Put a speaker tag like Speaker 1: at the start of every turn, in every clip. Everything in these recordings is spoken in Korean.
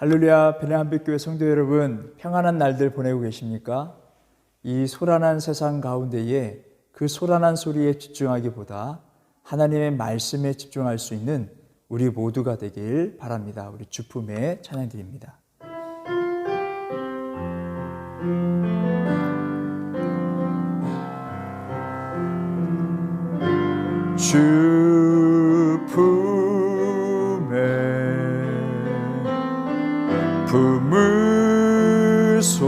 Speaker 1: 할렐루야, 베네한빛교회 성도 여러분, 평안한 날들 보내고 계십니까? 이 소란한 세상 가운데에 그 소란한 소리에 집중하기보다 하나님의 말씀에 집중할 수 있는 우리 모두가 되길 바랍니다. 우리 주품에 찬양드립니다. 주품에 품으소서.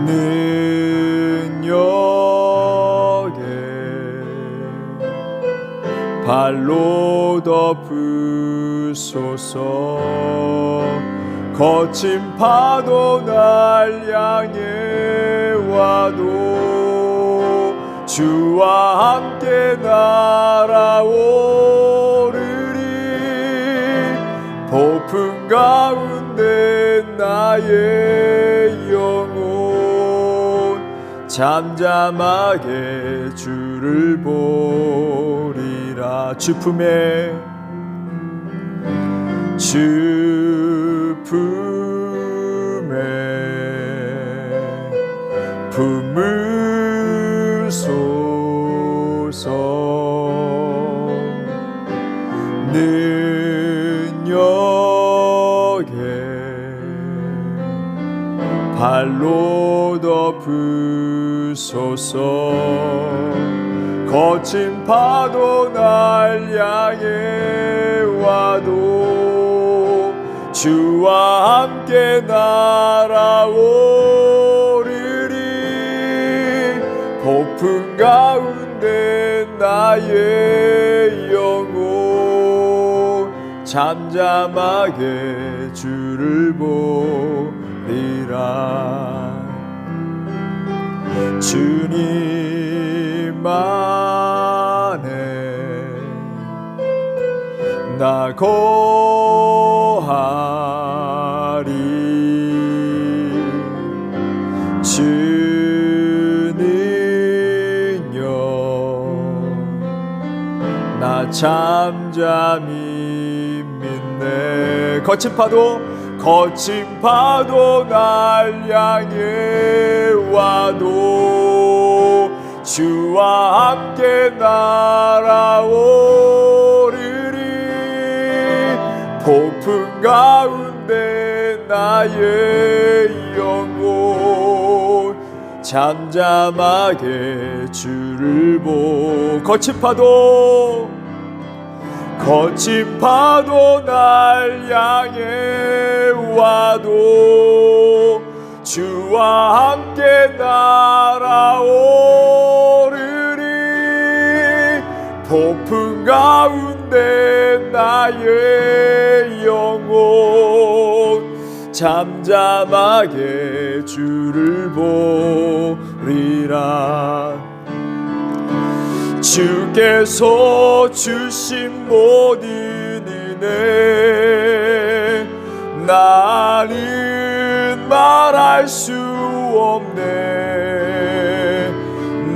Speaker 1: 능력에 발로 덮으소서. 거친 파도 날 향해 와도 주와 함께 날아오르리. 폭풍 가운데 나의 영혼 잠잠하게 주를 보리라. 주품에 품으소서. 능력에 발로 덮으소서. 거친 파도 날 향해 와도 주와 함께 날아오르리. 폭풍 가운데 나의 영혼 잠잠하게 주를 보리라. 주님 안에 나 거하리. 주 능력 나 잠잠히 믿네. 거친 파도 날 향해 와도 주와 함께 날아오르리. 폭풍 가운데 나의 영혼 잠잠하게 주를 거친 파도 날 향해 와도 주와 함께 날아오르리. 폭풍 가운데 나의 영혼 잠잠하게 주를 보리라. 주께서 주신 모든 은혜 나는 말할 수 없네.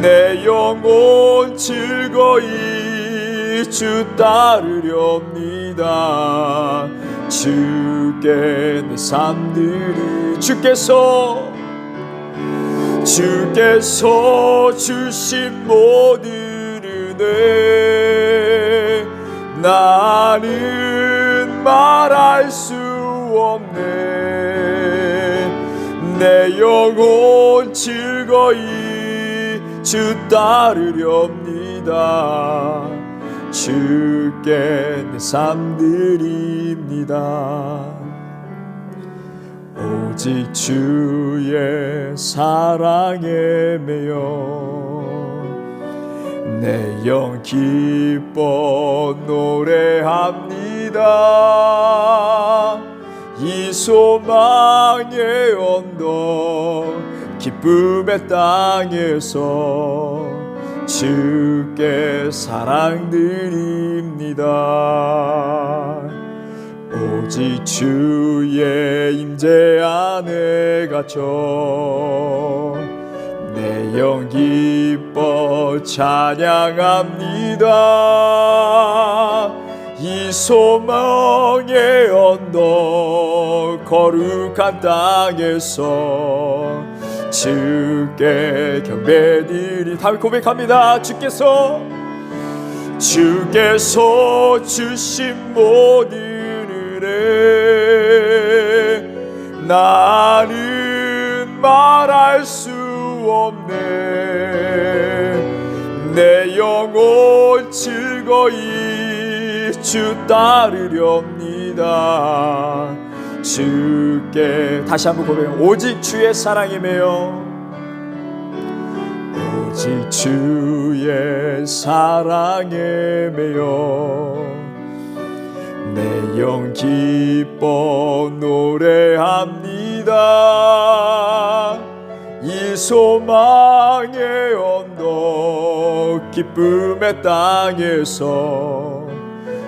Speaker 1: 내 영혼 즐거이 주 따르렵니다. 주께 내 삶들이 주께서 주신 모든 은혜 나는 말할 수 없네. 내 영혼 즐거이 주 따르렵니다. 주께 내 삶 드립니다. 오직 주의 사랑에 매여 내 영 기뻐 노래합니다. 이 소망의 언덕 기쁨의 땅에서 주께 사랑 드립니다. 오직 주의 임재 안에 갇혀 내 영 기뻐 찬양합니다. 이 소망의 언덕 거룩한 땅에서 주께 경배드리. 다음에 고백합니다. 주께서 주신 모든 은혜 나는 말할 수 없네. 내 영혼 즐거이 주 따르렵니다. 주께 다시 한번 고백합니다. 오직 주의 사랑에 매여, 오직 주의 사랑에 매여 내 영 기뻐 노래합니다. 이 소망의 언덕 기쁨의 땅에서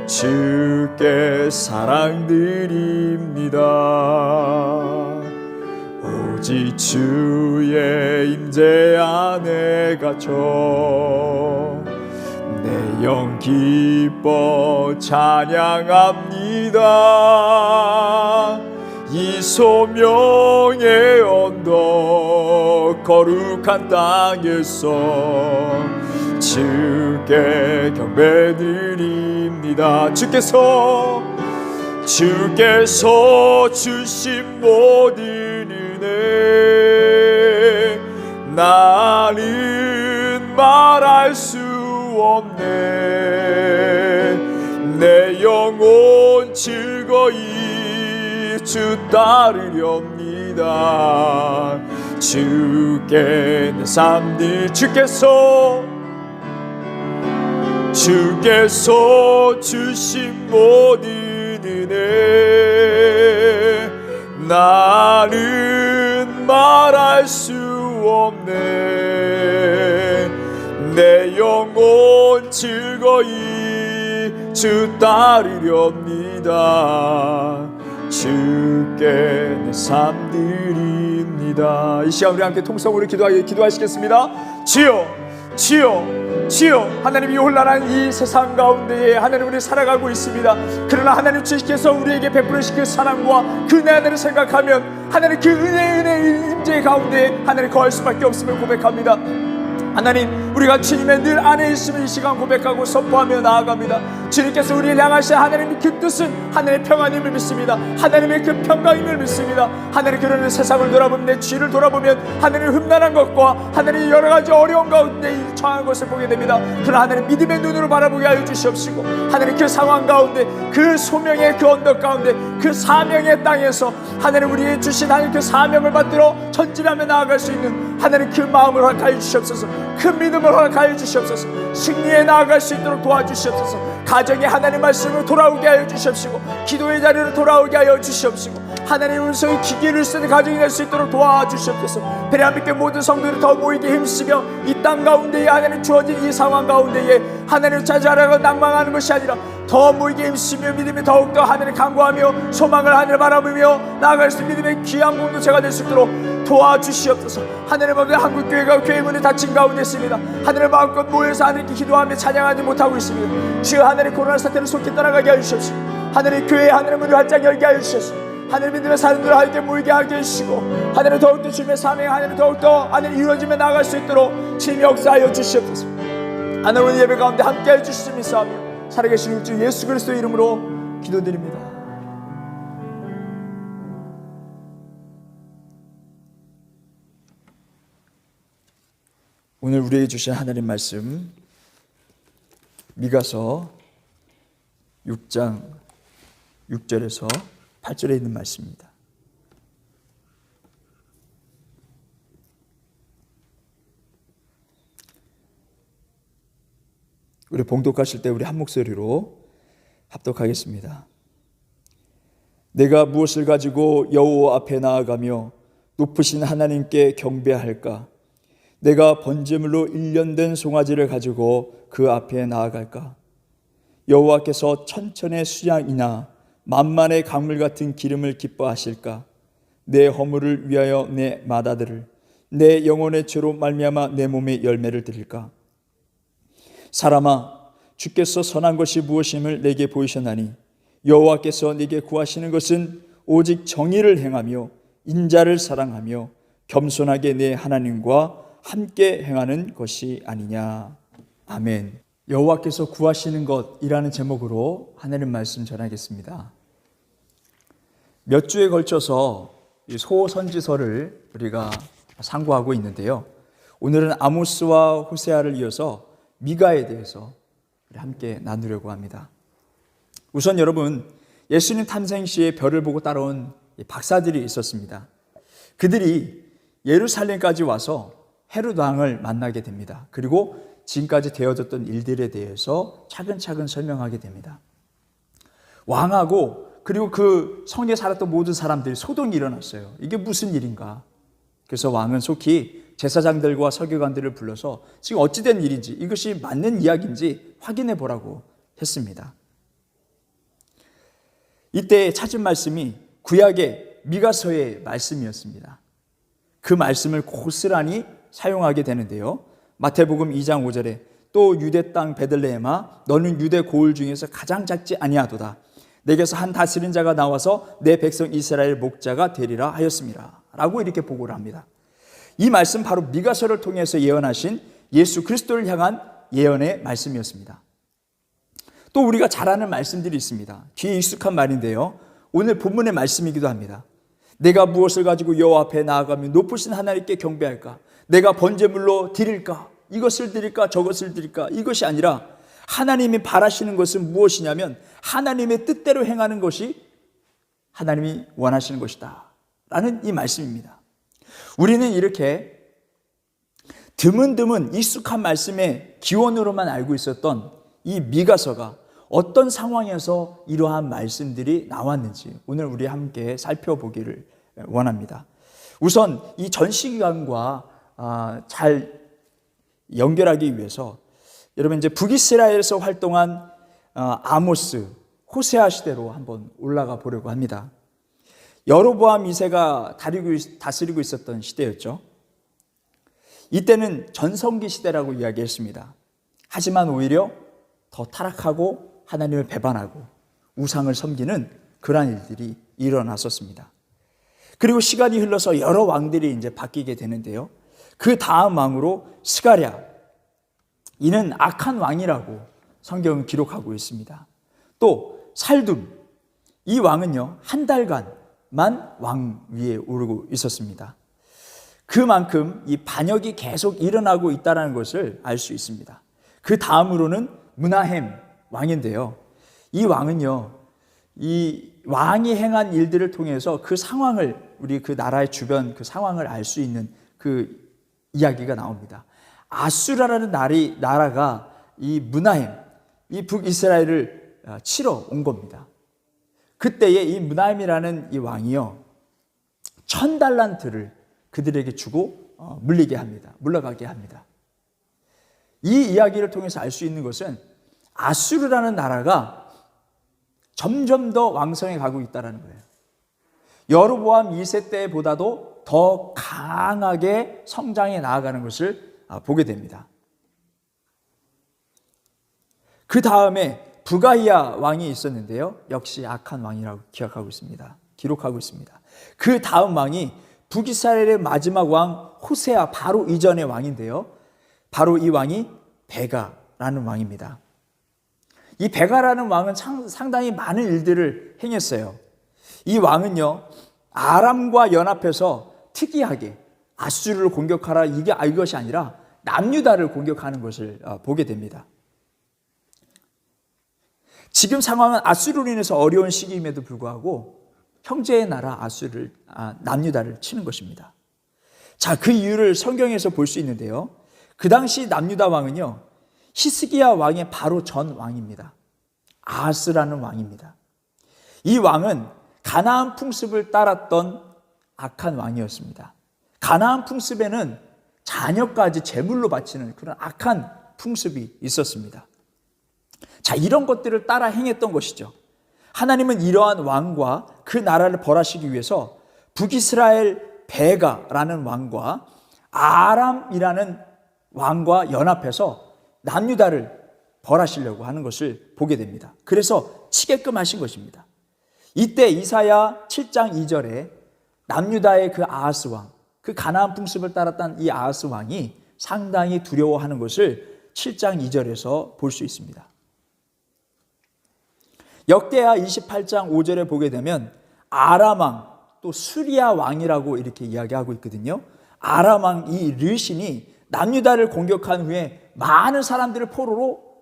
Speaker 1: 주께 사랑드립니다. 오직 주의 임재 안에 갇혀 내 영 기뻐 찬양합니다. 이 소명의 언덕 거룩한 땅에서 주께 경배드립니다. 주께서 주신 모든 은혜 나는 말할 수 없네. 내 영혼 즐거이 주 따르렵니다. 주께 내 삶들 주께서 주신 모든 은혜 나는 말할 수 없네. 내 영혼 즐거이 주 따르렵니다. 주께 내 삶 드립니다. 이 시간 우리 함께 통성으로 기도하시겠습니다. 주여 하나님이 혼란한 이 세상 가운데에 하나님 우리 살아가고 있습니다. 그러나 하나님 주께서 우리에게 베풀으신 그 사랑과 그 은혜를 생각하면 하나님 그 은혜의 임재 가운데 하나님 거할 수밖에 없음을 고백합니다. 하나님 우리가 주님의 늘 안에 있음을 이 시간 고백하고 선포하며 나아갑니다. 주님께서 우리를 향하신 하나님의 그 뜻은 하나님의 평안임을 믿습니다. 하나님의 그 평강임을 믿습니다. 하나님 그러는 세상을 돌아보면 내 주위를 돌아보면 하나님의 흠난한 것과 하나님의 여러 가지 어려운 가운데 처한 것을 보게 됩니다. 그러나 하나님 믿음의 눈으로 바라보게 하여 주시옵시고 하나님 그 상황 가운데 그 소명의 그 언덕 가운데 그 사명의 땅에서 하나님 우리의 주신 하나님 그 사명을 받들어 전진하며 나아갈 수 있는 하나님 그 마음을 허락하여 주시옵소서. 큰 믿음을 허락하여 주시옵소서. 승리에 나아갈 수 있도록 도와주시옵소서. 가정에 하나님 말씀으로 돌아오게 하여 주시옵시고 기도의 자리로 돌아오게 하여 주시옵시고 하나님의 음성이 기기를 쓰는 가정이 될 수 있도록 도와주시옵소서. 대한민국의 모든 성도들이 더 모이게 힘쓰며 이 땅 가운데에 하나님 주어진 이 상황 가운데에 하나님을 찾아가고 낭망하는 것이 아니라 더 모이게 힘쓰며 믿음이 더욱더 하나님을 간구하며 소망을 하늘을 바라보며 나아갈 수 있는 믿음의 귀한 공동체가 될 수 있도록 도와주시옵소서. 하늘의 마음에 한국교회가 교회 문이 닫힌 가운데 있습니다. 하늘의 마음껏 모여서 하늘께 기도하며 찬양하지 못하고 있습니다. 주여 하늘의 코로나 사태를 속히 따라가게 하여 주시옵시고 하늘의 교회 하늘의 문을 활짝 열게 하여 주시옵시고 하늘 믿음의 사람들을 함께 모이게 하게 해주시고 하늘을 더욱더 주님의 사명 하늘을 더욱더 하늘 이루어지며 나아갈 수 있도록 주님 역사하여 주시옵소서. 하늘 오늘 예배 가운데 함께 해주시니 믿사오며 살아계신 우리 주 예수 그리스도의 이름으로 기도드립니다. 오늘 우리에게 주신 하나님 말씀 미가서 6장 6절에서 8절에 있는 말씀입니다. 우리 봉독하실 때 우리 한 목소리로 합독하겠습니다. 내가 무엇을 가지고 여호와 앞에 나아가며 높으신 하나님께 경배할까? 내가 번제물로 1년 된 송아지를 가지고 그 앞에 나아갈까? 여호와께서 천천의 수양이나 만만의 강물 같은 기름을 기뻐하실까? 내 허물을 위하여 내 맏아들을 내 영혼의 죄로 말미암아 내 몸에 열매를 드릴까? 사람아, 주께서 선한 것이 무엇임을 내게 보이셨나니 여호와께서 네게 구하시는 것은 오직 정의를 행하며 인자를 사랑하며 겸손하게 내 하나님과 함께 행하는 것이 아니냐. 아멘. 여호와께서 구하시는 것이라는 제목으로 하나님 말씀 전하겠습니다. 몇 주에 걸쳐서 이 소선지서를 우리가 상고하고 있는데요. 오늘은 아모스와 호세아를 이어서 미가에 대해서 함께 나누려고 합니다. 우선 여러분, 예수님 탄생 시에 별을 보고 따라온 박사들이 있었습니다. 그들이 예루살렘까지 와서 헤롯 왕을 만나게 됩니다. 그리고 지금까지 되어졌던 일들에 대해서 차근차근 설명하게 됩니다. 왕하고 그리고 그 성에 살았던 모든 사람들이 소동이 일어났어요. 이게 무슨 일인가? 그래서 왕은 속히 제사장들과 서기관들을 불러서 지금 어찌된 일인지, 이것이 맞는 이야기인지 확인해 보라고 했습니다. 이때 찾은 말씀이 구약의 미가서의 말씀이었습니다. 그 말씀을 고스란히 사용하게 되는데요. 마태복음 2장 5절에 또 유대 땅 베들레헴아 너는 유대 고을 중에서 가장 작지 아니하도다. 내게서 한 다스린 자가 나와서 내 백성 이스라엘 목자가 되리라 하였습니다. 라고 이렇게 보고를 합니다. 이 말씀 바로 미가서를 통해서 예언하신 예수 그리스도를 향한 예언의 말씀이었습니다. 또 우리가 잘 아는 말씀들이 있습니다. 귀에 익숙한 말인데요. 오늘 본문의 말씀이기도 합니다. 내가 무엇을 가지고 여호와 앞에 나아가며 높으신 하나님께 경배할까? 내가 번제물로 드릴까? 이것을 드릴까? 저것을 드릴까? 이것이 아니라 하나님이 바라시는 것은 무엇이냐면 하나님의 뜻대로 행하는 것이 하나님이 원하시는 것이다 라는 이 말씀입니다. 우리는 이렇게 드문드문 익숙한 말씀의 기원으로만 알고 있었던 이 미가서가 어떤 상황에서 이러한 말씀들이 나왔는지 오늘 우리 함께 살펴보기를 원합니다. 우선 이 전시기간과 잘 연결하기 위해서 여러분 이제 북이스라엘에서 활동한 아모스, 호세아 시대로 한번 올라가 보려고 합니다. 여로보암 2세가 다스리고 있었던 시대였죠. 이때는 전성기 시대라고 이야기했습니다. 하지만 오히려 더 타락하고 하나님을 배반하고 우상을 섬기는 그러한 일들이 일어났었습니다. 그리고 시간이 흘러서 여러 왕들이 이제 바뀌게 되는데요. 그 다음 왕으로 스가랴, 이는 악한 왕이라고 성경은 기록하고 있습니다. 또 살둠, 이 왕은요 한 달간만 왕 위에 오르고 있었습니다. 그만큼 이 반역이 계속 일어나고 있다는 것을 알 수 있습니다. 그 다음으로는 므나헴 왕인데요. 이 왕은요, 이 왕이 행한 일들을 통해서 그 상황을, 우리 그 나라의 주변 그 상황을 알 수 있는 그 이야기가 나옵니다. 아수라라는 나라가 이 므나헴, 이 북이스라엘을 치러 온 겁니다. 그때에 이 므나헴이라는 이 왕이요 1000달란트를 그들에게 주고 물러가게 합니다. 이 이야기를 통해서 알 수 있는 것은 아수르라는 나라가 점점 더 왕성해 가고 있다는 거예요. 여로보암 2세 때보다도 더 강하게 성장해 나아가는 것을 보게 됩니다. 그 다음에 부가이아 왕이 있었는데요. 역시 악한 왕이라고 기록하고 있습니다. 그 다음 왕이 북이스라엘의 마지막 왕 호세아 바로 이전의 왕인데요. 바로 이 왕이 베가라는 왕입니다. 이 베가라는 왕은 상당히 많은 일들을 행했어요. 이 왕은요 아람과 연합해서 특이하게 아수르를 공격하라 이것이 아니라 남유다를 공격하는 것을 보게 됩니다. 지금 상황은 아수르로 인해서 어려운 시기임에도 불구하고 형제의 나라 남유다를 치는 것입니다. 자, 그 이유를 성경에서 볼 수 있는데요. 그 당시 남유다 왕은요 히스기야 왕의 바로 전 왕입니다. 아하스라는 왕입니다. 이 왕은 가나안 풍습을 따랐던 악한 왕이었습니다. 가나안 풍습에는 자녀까지 제물로 바치는 그런 악한 풍습이 있었습니다. 자, 이런 것들을 따라 행했던 것이죠. 하나님은 이러한 왕과 그 나라를 벌하시기 위해서 북이스라엘 베가라는 왕과 아람이라는 왕과 연합해서 남유다를 벌하시려고 하는 것을 보게 됩니다. 그래서 치게끔 하신 것입니다. 이때 이사야 7장 2절에 남유다의 그 아하스 왕, 그 가나안 풍습을 따랐던 이 아하스 왕이 상당히 두려워하는 것을 7장 2절에서 볼 수 있습니다. 역대하 28장 5절에 보게 되면 아람 왕, 또 수리아 왕이라고 이렇게 이야기하고 있거든요. 아람 왕 이 르신이 남유다를 공격한 후에 많은 사람들을 포로로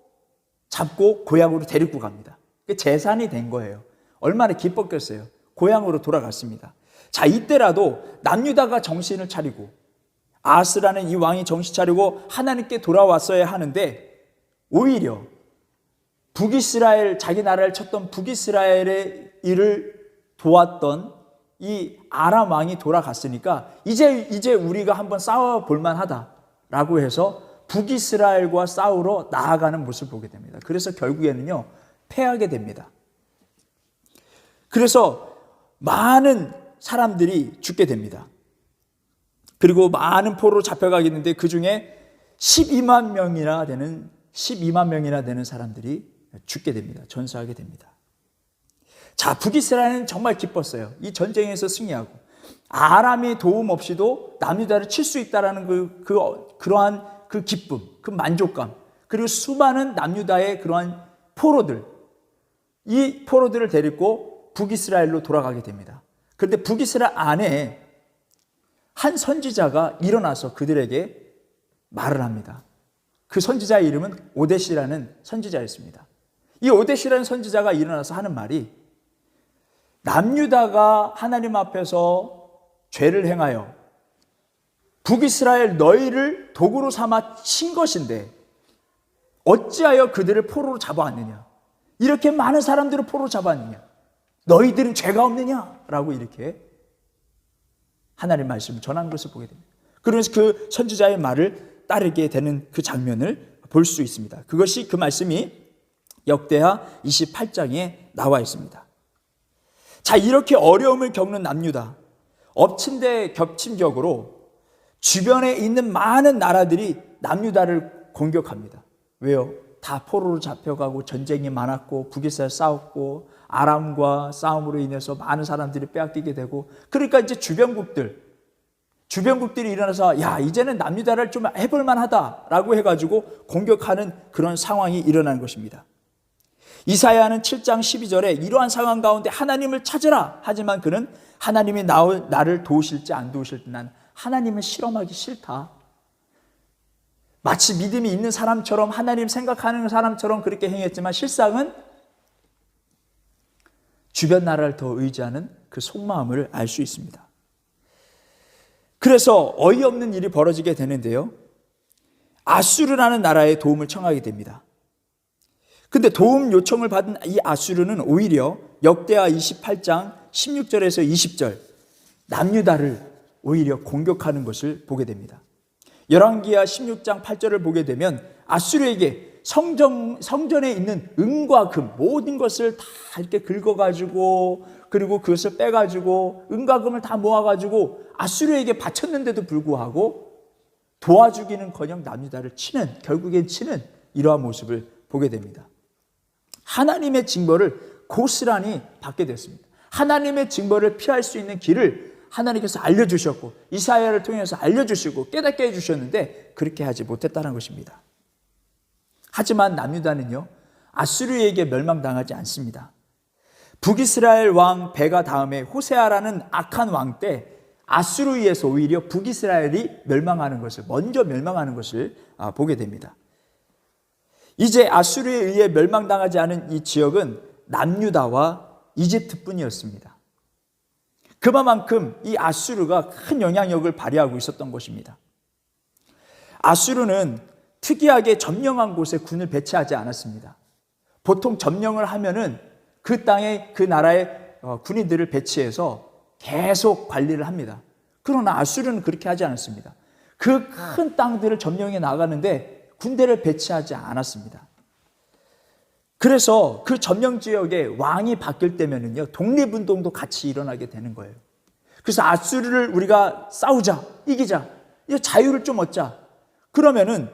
Speaker 1: 잡고 고향으로 데리고 갑니다. 재산이 된 거예요. 얼마나 기뻤겠어요. 고향으로 돌아갔습니다. 자, 이때라도 남유다가 정신을 차리고 아하스라는 이 왕이 정신 차리고 하나님께 돌아왔어야 하는데 오히려 북이스라엘, 자기 나라를 쳤던 북이스라엘의 일을 도왔던 이 아람 왕이 돌아갔으니까 이제 우리가 한번 싸워볼 만하다라고 해서 북이스라엘과 싸우러 나아가는 모습을 보게 됩니다. 그래서 결국에는요, 패하게 됩니다. 그래서 많은 사람들이 죽게 됩니다. 그리고 많은 포로로 잡혀가게 되는데 그 중에 12만 명이나 되는 사람들이 죽게 됩니다. 전사하게 됩니다. 자, 북이스라엘은 정말 기뻤어요. 이 전쟁에서 승리하고 아람의 도움 없이도 남유다를 칠 수 있다라는 그러한 그 기쁨, 그 만족감, 그리고 수많은 남유다의 그러한 포로들, 이 포로들을 데리고 북이스라엘로 돌아가게 됩니다. 그런데 북이스라엘 안에 한 선지자가 일어나서 그들에게 말을 합니다. 그 선지자의 이름은 오데시라는 선지자였습니다. 이 오데시라는 선지자가 일어나서 하는 말이 남유다가 하나님 앞에서 죄를 행하여 북이스라엘 너희를 도구로 삼아 친 것인데 어찌하여 그들을 포로로 잡아왔느냐? 이렇게 많은 사람들을 포로로 잡아왔느냐? 너희들은 죄가 없느냐? 라고 이렇게 하나님의 말씀을 전한 것을 보게 됩니다. 그러면서 그 선지자의 말을 따르게 되는 그 장면을 볼 수 있습니다. 그 말씀이 역대하 28장에 나와 있습니다. 자, 이렇게 어려움을 겪는 남유다, 엎친 데 겹친격으로 주변에 있는 많은 나라들이 남유다를 공격합니다. 왜요? 다 포로로 잡혀가고 전쟁이 많았고 북이스라엘 싸웠고 아람과 싸움으로 인해서 많은 사람들이 빼앗기게 되고, 그러니까 이제 주변국들이 일어나서 야, 이제는 남유다를 좀 해볼 만하다라고 해가지고 공격하는 그런 상황이 일어나는 것입니다. 이사야는 7장 12절에 이러한 상황 가운데 하나님을 찾으라 하지만 그는 하나님이 나를 도우실지 안 도우실지 난 하나님을 실험하기 싫다. 마치 믿음이 있는 사람처럼, 하나님 생각하는 사람처럼 그렇게 행했지만 실상은 주변 나라를 더 의지하는 그 속마음을 알 수 있습니다. 그래서 어이없는 일이 벌어지게 되는데요, 아수르라는 나라의 도움을 청하게 됩니다. 근데 도움 요청을 받은 이 아수르는 오히려 역대하 28장 16절에서 20절 남유다를 오히려 공격하는 것을 보게 됩니다. 열왕기하 16장 8절을 보게 되면 아수르에게 성전에 있는 은과 금 모든 것을 다 이렇게 긁어가지고 그리고 그것을 빼가지고 은과 금을 다 모아가지고 아수르에게 바쳤는데도 불구하고 도와주기는커녕 남유다를 결국엔 치는 이러한 모습을 보게 됩니다. 하나님의 징벌을 고스란히 받게 됐습니다. 하나님의 징벌을 피할 수 있는 길을 하나님께서 알려주셨고 이사야를 통해서 알려주시고 깨닫게 해주셨는데 그렇게 하지 못했다는 것입니다. 하지만 남유다는요, 아수르에게 멸망당하지 않습니다. 북이스라엘 왕 베가 다음에 호세아라는 악한 왕 때 아수르에 의해서 오히려 북이스라엘이 먼저 멸망하는 것을 보게 됩니다. 이제 아수르에 의해 멸망당하지 않은 이 지역은 남유다와 이집트뿐이었습니다. 그만큼 이 아수르가 큰 영향력을 발휘하고 있었던 것입니다. 아수르는 특이하게 점령한 곳에 군을 배치하지 않았습니다. 보통 점령을 하면은 그 땅에 그 나라의 군인들을 배치해서 계속 관리를 합니다. 그러나 아수르는 그렇게 하지 않았습니다. 그 큰 땅들을 점령해 나가는데 군대를 배치하지 않았습니다. 그래서 그 점령 지역에 왕이 바뀔 때면은요, 독립운동도 같이 일어나게 되는 거예요. 그래서 아수르를 우리가 싸우자, 이기자, 자유를 좀 얻자. 그러면은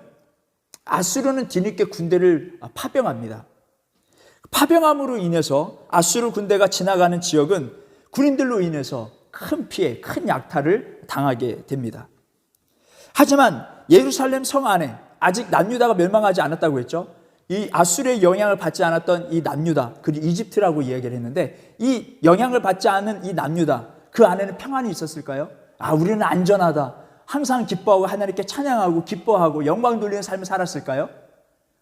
Speaker 1: 아수르는 뒤늦게 군대를 파병합니다. 파병함으로 인해서 아수르 군대가 지나가는 지역은 군인들로 인해서 큰 피해, 큰 약탈을 당하게 됩니다. 하지만 예루살렘 성 안에 아직 남유다가 멸망하지 않았다고 했죠. 이 아수르의 영향을 받지 않았던 이 남유다, 그리고 이집트라고 이야기를 했는데, 이 영향을 받지 않은 이 남유다, 그 안에는 평안이 있었을까요? 우리는 안전하다, 항상 기뻐하고 하나님께 찬양하고 기뻐하고 영광 돌리는 삶을 살았을까요?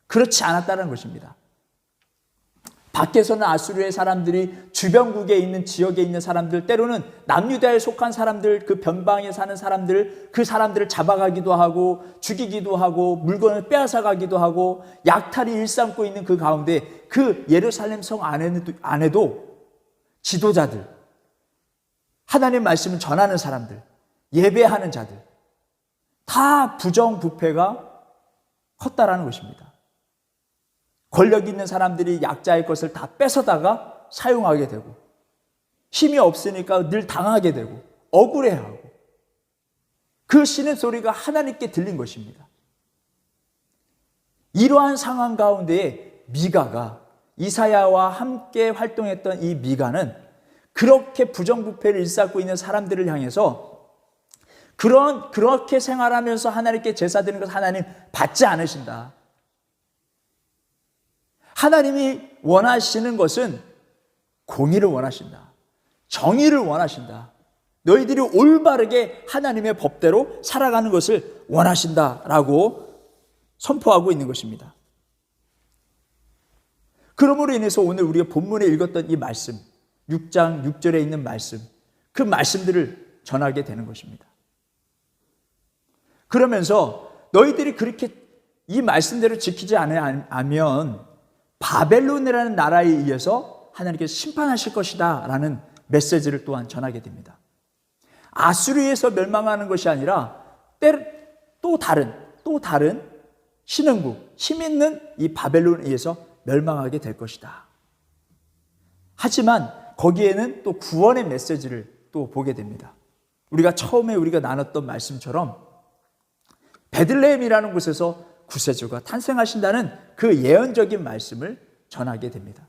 Speaker 1: 그렇지 않았다는 것입니다. 밖에서는 아수르의 사람들이 주변국에 있는 지역에 있는 사람들, 때로는 남유다에 속한 사람들, 그 변방에 사는 사람들, 그 사람들을 잡아가기도 하고 죽이기도 하고 물건을 빼앗아가기도 하고 약탈이 일삼고 있는 그 가운데, 그 예루살렘 성 안에도 지도자들, 하나님의 말씀을 전하는 사람들, 예배하는 자들, 다 부정부패가 컸다라는 것입니다. 권력 있는 사람들이 약자의 것을 다 뺏어다가 사용하게 되고, 힘이 없으니까 늘 당하게 되고 억울해하고, 그 신음소리가 하나님께 들린 것입니다. 이러한 상황 가운데에 미가가, 이사야와 함께 활동했던 이 미가는 그렇게 부정부패를 일삼고 있는 사람들을 향해서 그렇게 생활하면서 하나님께 제사 드리는 것 하나님 받지 않으신다. 하나님이 원하시는 것은 공의를 원하신다. 정의를 원하신다. 너희들이 올바르게 하나님의 법대로 살아가는 것을 원하신다라고 선포하고 있는 것입니다. 그러므로 인해서 오늘 우리가 본문에 읽었던 이 말씀, 6장 6절에 있는 말씀, 그 말씀들을 전하게 되는 것입니다. 그러면서 너희들이 그렇게 이 말씀대로 지키지 않으면 바벨론이라는 나라에 의해서 하나님께서 심판하실 것이다 라는 메시지를 또한 전하게 됩니다. 아수르에서 멸망하는 것이 아니라 또 다른 신흥국, 힘 있는 이 바벨론에 의해서 멸망하게 될 것이다. 하지만 거기에는 또 구원의 메시지를 또 보게 됩니다. 우리가 처음에 나눴던 말씀처럼 베들레헴이라는 곳에서 구세주가 탄생하신다는 그 예언적인 말씀을 전하게 됩니다.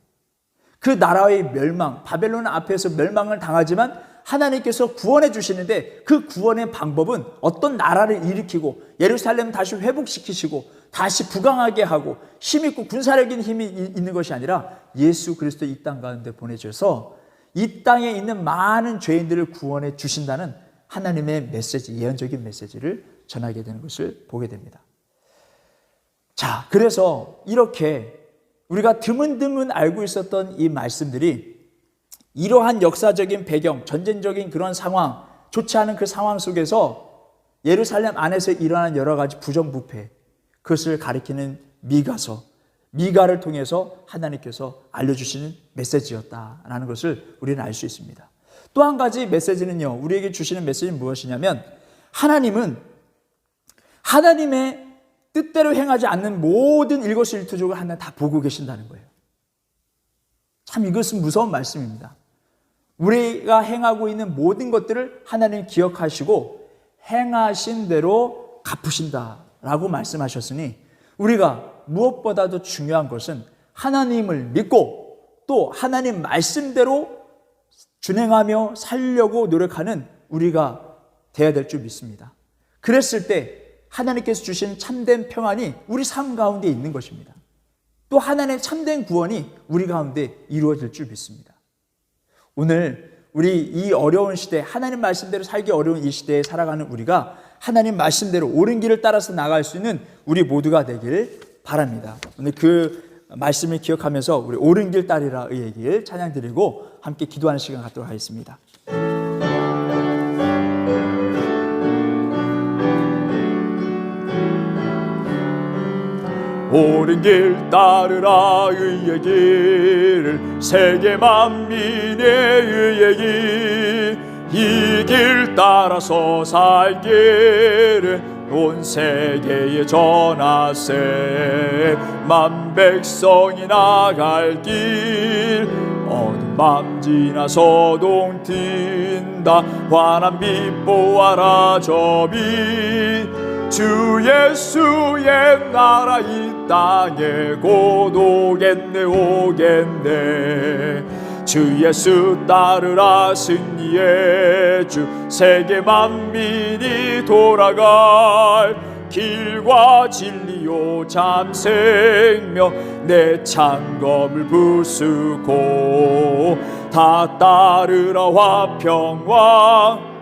Speaker 1: 그 나라의 멸망, 바벨론 앞에서 멸망을 당하지만 하나님께서 구원해 주시는데, 그 구원의 방법은 어떤 나라를 일으키고 예루살렘 다시 회복시키시고 다시 부강하게 하고 힘있고 군사력인 힘이 있는 것이 아니라 예수 그리스도 이 땅 가운데 보내셔서 이 땅에 있는 많은 죄인들을 구원해 주신다는 하나님의 메시지, 예언적인 메시지를 전하게 되는 것을 보게 됩니다. 자, 그래서 이렇게 우리가 드문드문 알고 있었던 이 말씀들이 이러한 역사적인 배경, 전쟁적인 그런 상황, 좋지 않은 그 상황 속에서 예루살렘 안에서 일어나는 여러 가지 부정부패, 그것을 가리키는 미가를 통해서 하나님께서 알려주시는 메시지였다라는 것을 우리는 알 수 있습니다. 또 한 가지 메시지는요, 우리에게 주시는 메시지는 무엇이냐면, 하나님은 하나님의 뜻대로 행하지 않는 모든 일거수일투족을 하나님 다 보고 계신다는 거예요. 참 이것은 무서운 말씀입니다. 우리가 행하고 있는 모든 것들을 하나님 기억하시고 행하신 대로 갚으신다라고 말씀하셨으니, 우리가 무엇보다도 중요한 것은 하나님을 믿고 또 하나님 말씀대로 준행하며 살려고 노력하는 우리가 되어야 될 줄 믿습니다. 그랬을 때 하나님께서 주신 참된 평안이 우리 삶 가운데 있는 것입니다. 또 하나님의 참된 구원이 우리 가운데 이루어질 줄 믿습니다. 오늘 우리 이 어려운 시대, 하나님 말씀대로 살기 어려운 이 시대에 살아가는 우리가 하나님 말씀대로 옳은 길을 따라서 나갈 수 있는 우리 모두가 되길 바랍니다. 오늘 그 말씀을 기억하면서 우리 옳은 길 따르라 의의 길 찬양 드리고 함께 기도하는 시간 갖도록 하겠습니다.
Speaker 2: 옳은 길 따르라 의의 길, 세계 만민의 의의 길, 이 길 따라서 살기를 온 세계에 전하세. 만 백성이 나갈 길, 어두운 밤 지나 서동 튄다. 환한 빛 보아라 저 빛, 주 예수의 나라 이 땅에 곧 오겠네 오겠네. 주 예수 따르라 승리의 주, 세계 만민이 돌아갈 길과 진리요 참 생명, 내 창검을 부수고 다 따르라 화평왕.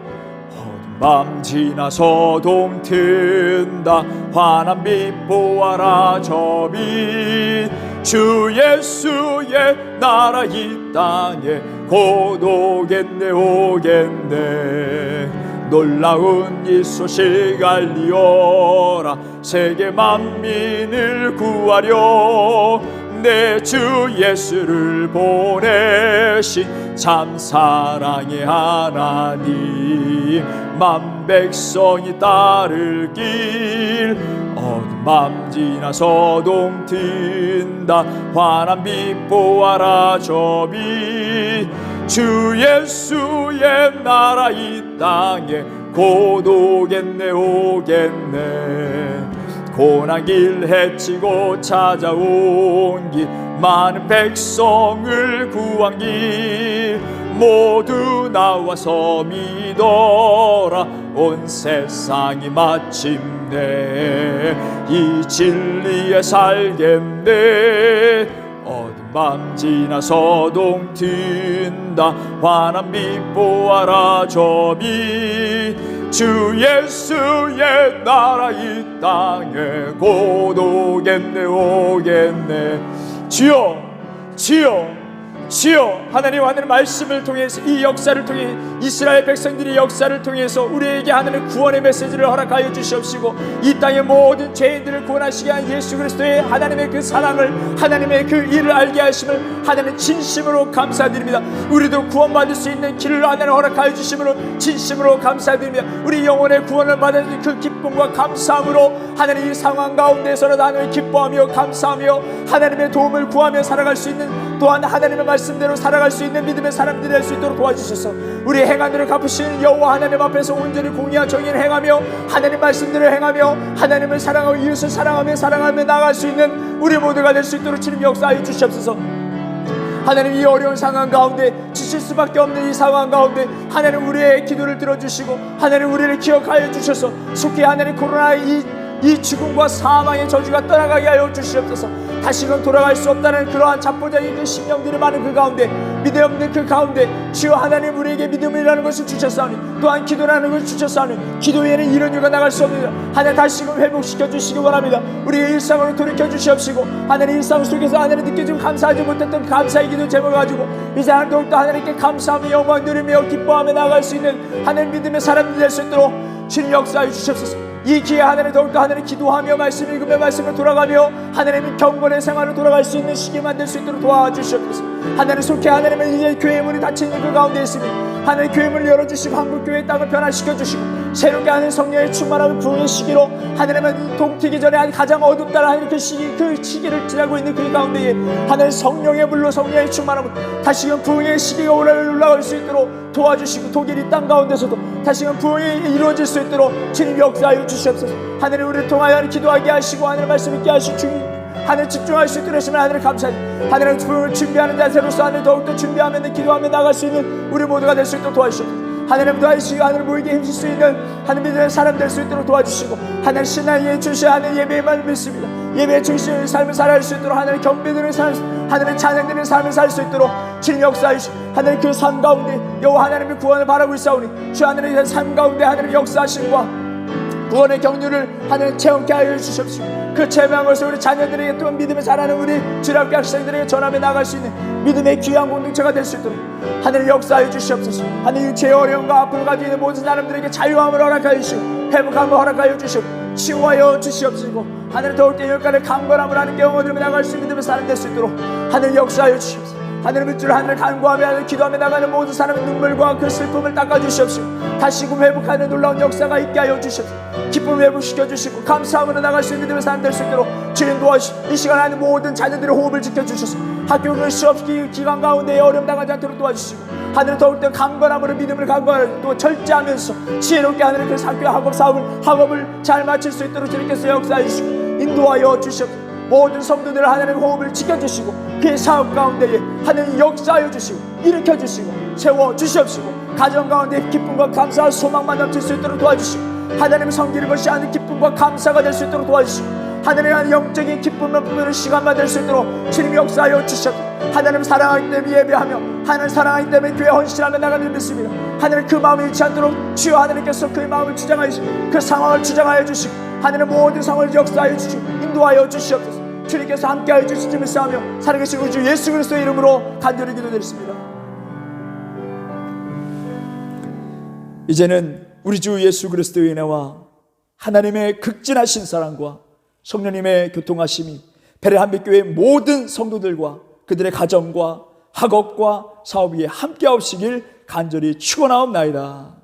Speaker 2: 어두운 밤 지나 서동 튼다, 환한 빛 보아라 저 빛. 주 예수의 나라 이 땅에 곧 오겠네 오겠네. 놀라운 이 소식 알리어라, 세계 만민을 구하려 내 주 예수를 보내신 참 사랑의 하나님. 만 백성이 따를 길, 어두운 밤 지나 서동 튼다, 환한 빛 보아라 저 빛. 주 예수의 나라 이 땅에 곧 오겠네 오겠네. 고난 길 헤치고 찾아온 길, 많은 백성을 구한 길, 모두 나와서 믿어라. 온 세상이 마침내 이 진리에 살겠네. 어두운 밤 지나 서동 튼다, 환한 빛 보아라 저 빛. 주 예수의 나라 이 땅에 곧 오겠네 오겠네. 주여 주여 주여, 하나님 말씀을 통해서, 이 역사를 통해, 이스라엘 백성들의 역사를 통해서 우리에게 하나님 구원의 메시지를 허락하여 주시옵시고, 이 땅의 모든 죄인들을 구원하시게 한 예수 그리스도의 하나님의 그 사랑을, 하나님의 그 일을 알게 하심을 하나님 진심으로 감사드립니다. 우리도 구원받을 수 있는 길을 하나님 허락하여 주심으로 진심으로 감사드립니다. 우리 영혼의 구원을 받은 그 기쁨과 감사함으로 하나님 이 상황 가운데서라도 하나님을 기뻐하며 감사하며 하나님의 도움을 구하며 살아갈 수 있는, 또한 하나님의 말씀대로 살아갈 수 있는 믿음의 사람들이 될 수 있도록 도와주셔서 우리 행한들을 갚으시는 여호와 하나님 앞에서 온전히 공의와 정의를 행하며 하나님 말씀대로 행하며 하나님을 사랑하고 이웃을 사랑하며 나아갈 수 있는 우리 모두가 될 수 있도록 주님 역사하여 주시옵소서. 하나님 이 어려운 상황 가운데, 지칠 수밖에 없는 이 상황 가운데 하나님 우리의 기도를 들어주시고 하나님 우리를 기억하여 주셔서 속히 하나님 코로나의 이 죽음과 사망의 저주가 떠나가게 하여 주시옵소서. 다시금 돌아갈 수 없다는 그러한 잡보적인 그 심령들이 많은 그 가운데, 믿음 없는 그 가운데 주여 하나님 우리에게 믿음이라는 것을 주셨사오니, 또한 기도라는 것을 주셨사오니, 기도 외에는 이런 일과 나갈 수 없느니라. 하나님 다시금 회복시켜 주시기 원합니다. 우리의 일상으로 돌이켜 주시옵시고, 하나님 일상 속에서 하나님 느끼지 감사하지 못했던 감사의 기도 제목을 가지고 이제 하나님 더욱더 하나님께 감사하며 영광 누리며 기뻐하며 나아갈 수 있는 하나님 믿음의 사람들이 될 수 있도록 주님 역사해 주시옵소서. 이 기회에 하나님 더욱더 하나님 기도하며 말씀 읽으며 말씀을 돌아가며 하나님의 경건의 생활을 돌아갈 수 있는 시기 만들 수 있도록 도와주시옵소서. 하나님 속히 하나님은 이제 교회 문이 닫혀 있는 그 가운데 있으니 하나님 교회 문을 열어주시고 한국교회의 땅을 변화시켜 주시고 새롭게 하는 성령의 충만함을 부흥의 시기로 하나님은 동튀기 전에 가장 어둡다는 하나님 그 시기를 지나고 있는 그 가운데에 하나님 성령의 물로 성령의 충만함을 다시금 부흥의 시기가 올라갈 수 있도록 도와주시고, 독일이 땅 가운데서도 다시금 부흥이 이루어질 수 있도록 주님 역사하여 주시옵소서. 하나님 우리를 통하여 기도하게 하시고 하나님 말씀 있게 하시고 주님 하나님 집중할 수 있도록 하시면 하나님 감사합니다. 하나님 부흥을 준비하는 자세로서 하나님 더욱더 준비하며 기도하며 나갈 수 있는 우리 모두가 될 수 있도록 도와주시옵소서. 하나님 도와주시고 하나님 모이게 힘쓸 수 있는 하나님 믿음의 사람 될 수 있도록 도와주시고, 하나님 신앙에 주셔야 하는 예배만 믿습니다. 예배에 중심의 삶을 살아갈 수 있도록 하나님 경배드리는 삶, 하나님 찬양드리는 삶을 살 수 있도록 주님 역사하시고, 하나님 그 삶 가운데 여호와 하나님의 구원을 바라고 있사오니 주 하나님의 삶 가운데 하나님 역사하심과 구원의 경륜을 하나님 체험케 하여 주시옵시고, 그 체험한 것을 우리 자녀들에게, 또 믿음을 잘하는 우리 주일학교 학생들에게 전하며 나갈 수 있는 믿음의 귀한 공동체가 될 수 있도록 하나님 역사하여 주시옵소서. 하나님 죄의 어려움과 아픔을 가지고 있는 모든 사람들에게 자유함을 허락하여 주시고 회복함을 허락하여 주시고 치유하여 주시옵시고, 하나님 더욱더 열간의 강건함을 하는 경험을 나갈 수 있는 믿음의 사람 될 수 있도록 하나님 역사하여 주시옵소서. 하나님의 주를 하늘 간구하며 하늘 기도하며 나가는 모든 사람의 눈물과 그 슬픔을 닦아주시옵시고 다시금 회복하는 놀라운 역사가 있게 하여 주시옵소서. 기쁨 회복시켜 주시고 감사함으로 나갈 수 있는 믿음의 사람 될 수 있도록 주님 도와주시고, 이 시간 하는 모든 자녀들의 호흡을 지켜주셔서 학교 그 시험 기간 가운데 어려움 당하지 않도록 도와주시고,
Speaker 1: 하늘 더욱더 강건함으로 믿음을 강건하고 또 절제하면서 지혜롭게 하늘의 그 학교 학업을 잘 마칠 수 있도록 주님께서 역사해 주시고 인도하여 주시옵소서. 모든 성도들 하나님의 호흡을 지켜주시고 그의 사업 가운데에 하나님 역사하여 주시고 일으켜 주시고 세워 주시옵시고 가정 가운데 기쁨과 감사와 소망만 넘칠 수 있도록 도와주시고 하나님의 성기를 것이 아는 기쁨과 감사가 될 수 있도록 도와주시고 하나님의 영적인 기쁨을 부르는 시간만 될 수 있도록 주님이 역사하여 주시옵소서. 하나님 사랑하기 때문에 예배하며 하나님 사랑하기 때문에 교회 헌신하며 나가는 믿습니다. 하나님 그 마음을 잃지 않도록 주여 하나님께서 그의 마음을 주장하여 주시고 그 상황을 주장하여 주시고 하나님 모든 상황을 역사하여 주시고 인도하여 주시옵소서. 주님께서 함께하여 주시지 믿사하며 살아계신 우리 주 예수 그리스도의 이름으로 간절히 기도드렸습니다. 이제는 우리 주 예수 그리스도의 은혜와 하나님의 극진하신 사랑과 성령님의 교통하심이 베레한빛교회 모든 성도들과 그들의 가정과 학업과 사업 위에 함께하시길 간절히 축원하옵나이다.